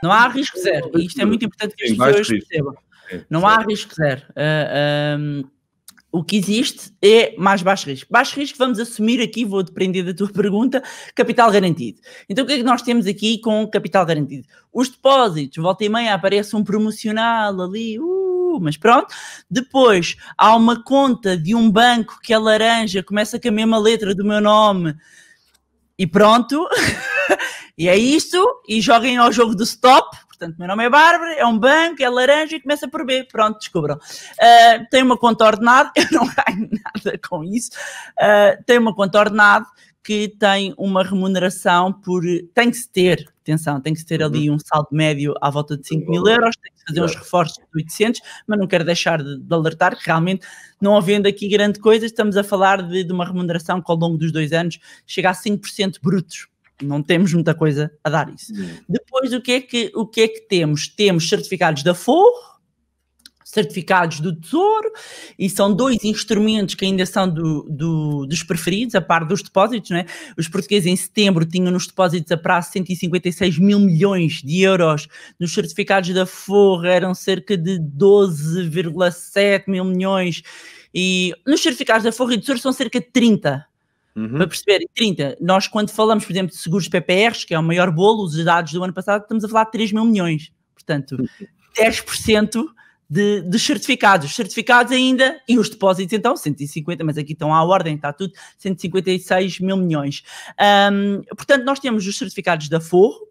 Não há risco zero. E isto é muito importante que as pessoas percebam. Não há risco zero. O que existe é mais baixo risco. Baixo risco, vamos assumir aqui, vou depender da tua pergunta, capital garantido. Então o que é que nós temos aqui com capital garantido? Os depósitos, volta e meia aparece um promocional ali, mas pronto. Depois há uma conta de um banco que é laranja, começa com a mesma letra do meu nome e pronto. E é isto, e joguem ao jogo do stop. Portanto, meu nome é Bárbara, é um banco, é laranja e começa por B. Pronto, descubram. Tem uma conta ordenada, eu não ganho nada com isso. Tem uma conta ordenada que tem uma remuneração por... Tem que se ter, atenção, tem que se ter ali um saldo médio à volta de 5 mil euros, tem que fazer uns reforços de 800, mas não quero deixar de alertar que realmente, não havendo aqui grande coisa, estamos a falar de uma remuneração que ao longo dos 2 anos chega a 5% brutos. Não temos muita coisa a dar isso. Depois, o que é que temos? Temos certificados da Forro, certificados do Tesouro, e são 2 instrumentos que ainda são dos preferidos, a par dos depósitos, não é? Os portugueses em setembro tinham nos depósitos a prazo 156 mil milhões de euros, nos certificados da Forro eram cerca de 12,7 mil milhões, e nos certificados da Forro e do Tesouro são cerca de 30. Para perceberem, 30. Nós, quando falamos, por exemplo, de seguros PPRs, que é o maior bolo, os dados do ano passado, estamos a falar de 3 mil milhões. Portanto, 10% dos certificados. Os certificados ainda, e os depósitos, então, 150, mas aqui estão à ordem, está tudo, 156 mil milhões. Portanto, nós temos os certificados da Forro,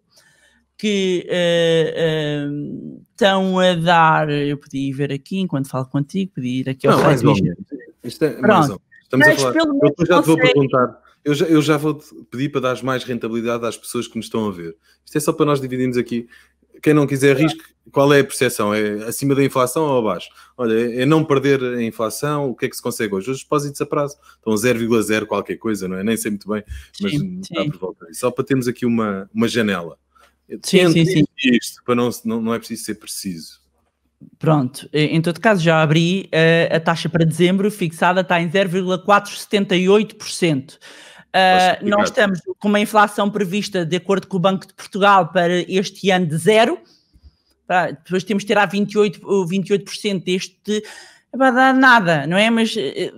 que estão a dar, eu podia ir ver aqui, enquanto falo contigo, podia ir aqui ao site. Isto é mais ou Estamos a falar. Eu já te vou perguntar, eu já vou te pedir para dar mais rentabilidade às pessoas que nos estão a ver. Isto é só para nós dividirmos aqui. Quem não quiser risco, qual é a percepção? É acima da inflação ou abaixo? Olha, é não perder a inflação, o que é que se consegue hoje? Os depósitos a prazo estão a 0,0 qualquer coisa, não é? Nem sei muito bem, mas está por volta. Só para termos aqui uma janela. Sim. Isto, para não é preciso ser preciso. Pronto, em todo caso já abri, a taxa para dezembro fixada está em 0,478%. Nós estamos com uma inflação prevista, de acordo com o Banco de Portugal, para este ano de 0. Depois temos de ter 28% deste... Vai dar nada, não é? Mas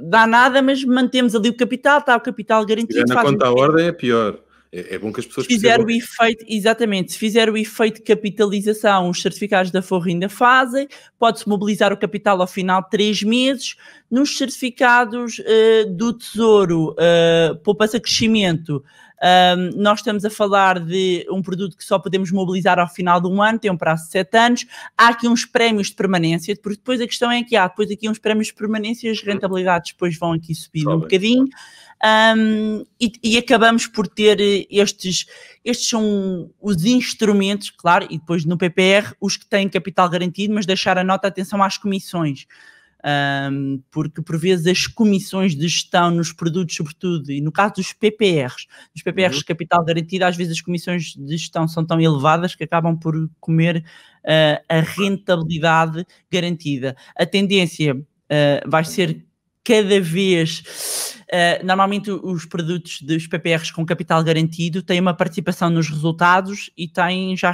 dá nada, mas mantemos ali o capital, está o capital garantido. Se na conta à ordem é pior. É bom que as pessoas percebam. Exatamente, se fizer o efeito de capitalização, os certificados da Forro ainda fazem, pode-se mobilizar o capital ao final de 3 meses. Nos certificados do Tesouro, poupança crescimento, nós estamos a falar de um produto que só podemos mobilizar ao final de um ano, tem um prazo de 7 anos. Há aqui uns prémios de permanência, porque depois a questão é que há depois aqui uns prémios de permanência, as rentabilidades depois vão aqui subir um bocadinho. E acabamos por ter estes são os instrumentos, claro, e depois no PPR os que têm capital garantido, mas deixar a nota, atenção às comissões, porque por vezes as comissões de gestão nos produtos, sobretudo, e no caso dos PPRs de capital garantido, às vezes as comissões de gestão são tão elevadas que acabam por comer a rentabilidade garantida. A tendência vai ser cada vez... normalmente os produtos dos PPRs com capital garantido têm uma participação nos resultados e já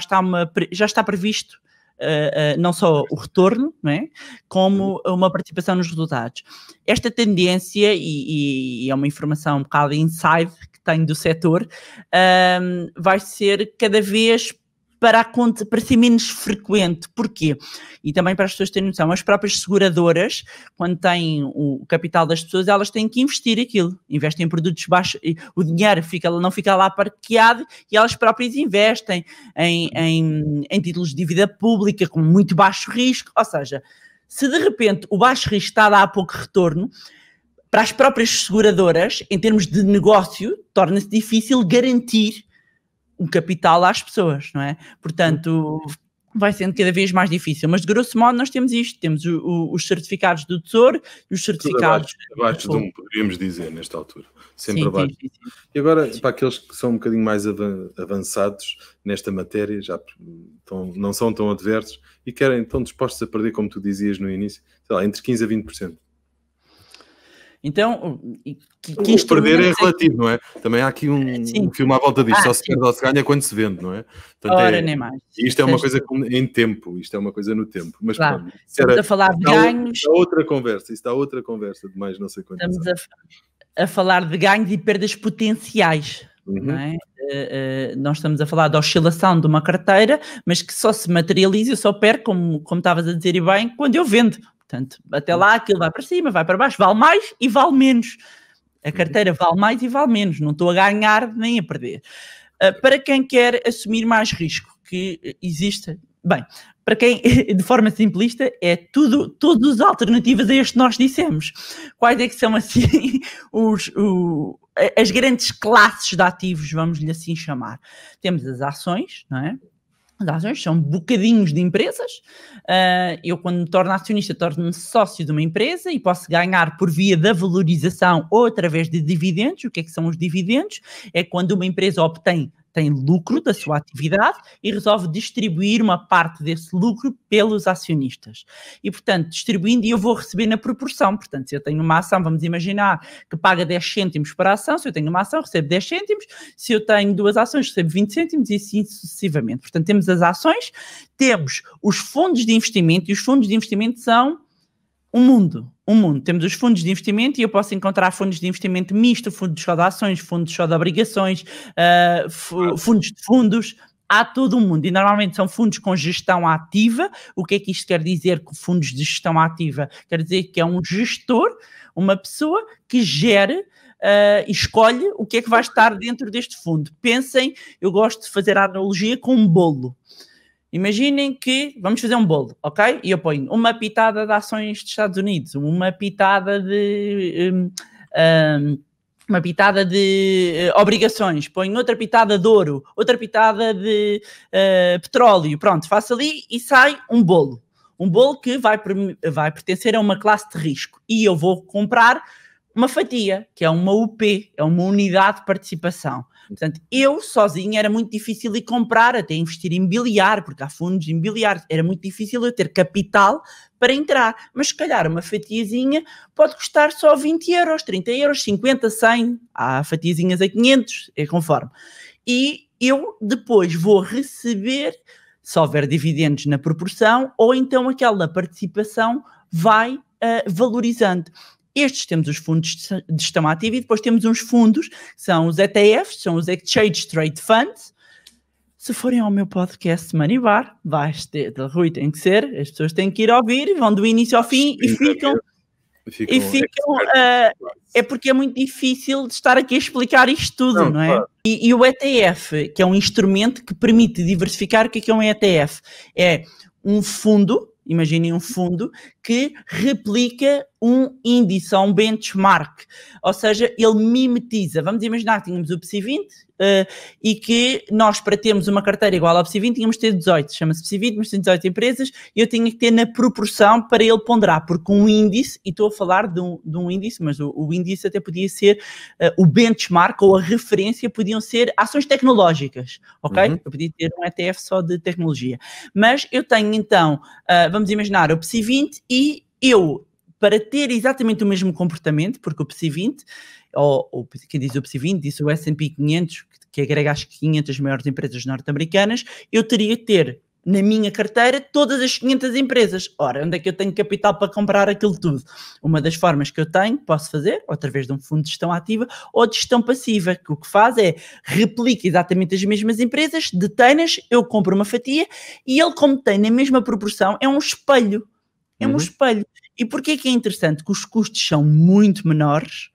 está previsto não só o retorno, não é? Como uma participação nos resultados. Esta tendência, e é uma informação um bocado inside que tenho do setor, vai ser cada vez para ser menos frequente. Porquê? E também para as pessoas terem noção, as próprias seguradoras, quando têm o capital das pessoas, elas têm que investir aquilo. Investem em produtos baixos, o dinheiro não fica lá parqueado e elas próprias investem em títulos de dívida pública com muito baixo risco. Ou seja, se de repente o baixo risco está a dar pouco retorno, para as próprias seguradoras, em termos de negócio, torna-se difícil garantir um capital às pessoas, não é? Portanto, vai sendo cada vez mais difícil. Mas, de grosso modo, nós temos isto. Temos os certificados do Tesouro e os certificados... Abaixo de um, poderíamos dizer, nesta altura. Sempre abaixo. Sim. E agora, para aqueles que são um bocadinho mais avançados nesta matéria, já não são tão adversos e estão dispostos a perder, como tu dizias no início, sei lá, entre 15% a 20%. Então, que perder é relativo, não é? Também há aqui um filme à volta disto, só se perde ou se ganha quando se vende, não é? Portanto, nem mais. Isto é uma coisa em tempo, isto é uma coisa no tempo. Mas claro, pronto, estamos a falar de ganhos. Isso dá outra conversa de mais não sei quantos anos. Estamos a falar de ganhos e perdas potenciais. Não é? Nós estamos a falar da oscilação de uma carteira, mas que só se materializa, eu só perco, como estavas a dizer e bem, quando eu vendo. Portanto, até lá aquilo vai para cima, vai para baixo, vale mais e vale menos. A carteira vale mais e vale menos. Não estou a ganhar nem a perder. Para quem quer assumir mais risco, que existe... Bem, para quem, de forma simplista, é todas as alternativas a este que nós dissemos. Quais é que são, assim, as grandes classes de ativos, vamos-lhe assim chamar? Temos as ações, não é? As ações são bocadinhos de empresas. Eu, quando me torno acionista, torno-me sócio de uma empresa e posso ganhar por via da valorização ou através de dividendos. O que é que são os dividendos? É quando uma empresa tem lucro da sua atividade e resolve distribuir uma parte desse lucro pelos acionistas. E, portanto, distribuindo, e eu vou receber na proporção. Portanto, se eu tenho uma ação, vamos imaginar, que paga 10 cêntimos para a ação, se eu tenho uma ação, recebo 10 cêntimos, se eu tenho 2 ações, recebo 20 cêntimos e assim sucessivamente. Portanto, temos as ações, temos os fundos de investimento, e os fundos de investimento são um mundo. Temos os fundos de investimento e eu posso encontrar fundos de investimento misto, fundos só de ações, fundos só de obrigações, fundos de fundos, há todo um mundo. E normalmente são fundos com gestão ativa. O que é que isto quer dizer com fundos de gestão ativa? Quer dizer que é um gestor, uma pessoa que gere, escolhe o que é que vai estar dentro deste fundo. Pensem, eu gosto de fazer a analogia com um bolo. Imaginem que vamos fazer um bolo, ok? E eu ponho uma pitada de ações dos Estados Unidos, uma pitada de obrigações, ponho outra pitada de ouro, outra pitada de petróleo, pronto, faço ali e sai um bolo. Um bolo que vai pertencer a uma classe de risco. E eu vou comprar uma fatia, que é uma UP, é uma unidade de participação. Portanto, eu sozinho era muito difícil de comprar, até investir em imobiliário, porque há fundos imobiliários, era muito difícil eu ter capital para entrar. Mas se calhar uma fatiazinha pode custar só 20 euros, 30 euros, 50, 100, há fatiazinhas a 500, é conforme. E eu depois vou receber, se houver dividendos na proporção, ou então aquela participação vai valorizando. Estes temos os fundos de gestão ativa e depois temos uns fundos, que são os ETFs, são os Exchange Trade Funds. Se forem ao meu podcast Money Bar, Rui, tem que ser, as pessoas têm que ir ouvir, vão do início ao fim e ficam é porque é muito difícil de estar aqui a explicar isto tudo, não é? Claro. E o ETF, que é um instrumento que permite diversificar, o que é um ETF? É um fundo, imaginem um fundo, que replica um índice, um benchmark, ou seja, ele mimetiza. Vamos imaginar que tínhamos o PSI 20 e que nós, para termos uma carteira igual ao PSI 20, tínhamos de ter 18, chama-se PSI 20, mas tem 18 empresas, e eu tinha que ter na proporção para ele ponderar, porque um índice, e estou a falar de um índice, mas o índice até podia ser o benchmark ou a referência, podiam ser ações tecnológicas, ok? Eu podia ter um ETF só de tecnologia. Mas eu tenho então, vamos imaginar o PSI 20 e eu, para ter exatamente o mesmo comportamento, porque o PSI 20, ou quem diz o PSI 20, diz o S&P 500, que agrega as 500 maiores empresas norte-americanas, eu teria que ter na minha carteira todas as 500 empresas. Ora, onde é que eu tenho capital para comprar aquilo tudo? Uma das formas que eu posso fazer, ou através de um fundo de gestão ativa, ou de gestão passiva, que o que faz é replica exatamente as mesmas empresas, detém-nas, eu compro uma fatia, e ele, como tem na mesma proporção, é um espelho. É um espelho. E porquê que é interessante? Que os custos são muito menores,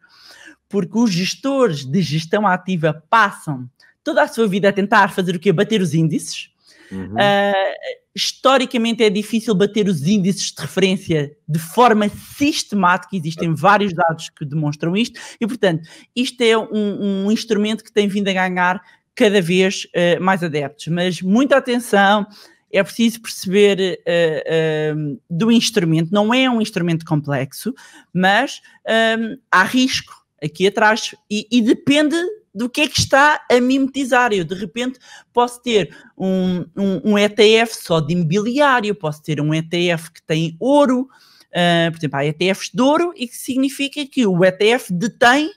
porque os gestores de gestão ativa passam toda a sua vida a tentar fazer o quê? Bater os índices. Historicamente é difícil bater os índices de referência de forma sistemática, existem vários dados que demonstram isto, e portanto, isto é um instrumento que tem vindo a ganhar cada vez mais adeptos, mas muita atenção. É preciso perceber do instrumento, não é um instrumento complexo, mas há risco aqui atrás e depende do que é que está a mimetizar. Eu, de repente, posso ter um ETF só de imobiliário, posso ter um ETF que tem ouro, por exemplo, há ETFs de ouro, e que significa que o ETF detém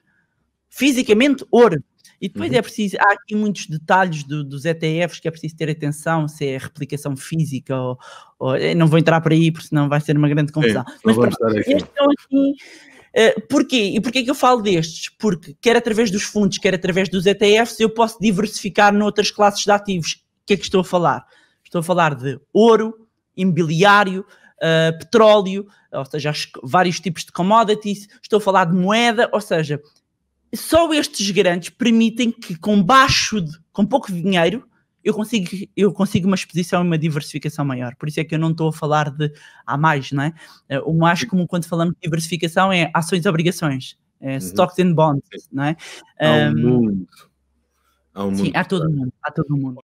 fisicamente ouro. E depois há aqui muitos detalhes dos ETFs que é preciso ter atenção, se é replicação física ou não vou entrar por aí, porque senão vai ser uma grande confusão. Mas pronto, estes são aqui. Porquê? E porquê que eu falo destes? Porque quer através dos fundos, quer através dos ETFs, eu posso diversificar noutras classes de ativos. O que é que estou a falar? Estou a falar de ouro, imobiliário, petróleo, ou seja, vários tipos de commodities. Estou a falar de moeda, ou seja, só estes grandes permitem que com pouco dinheiro eu consigo uma exposição e uma diversificação maior. Por isso é que eu não estou a falar de há mais, não é? O mais comum quando falamos de diversificação é ações e obrigações, stocks and bonds, não é? Há um mundo. Sim, há todo o mundo.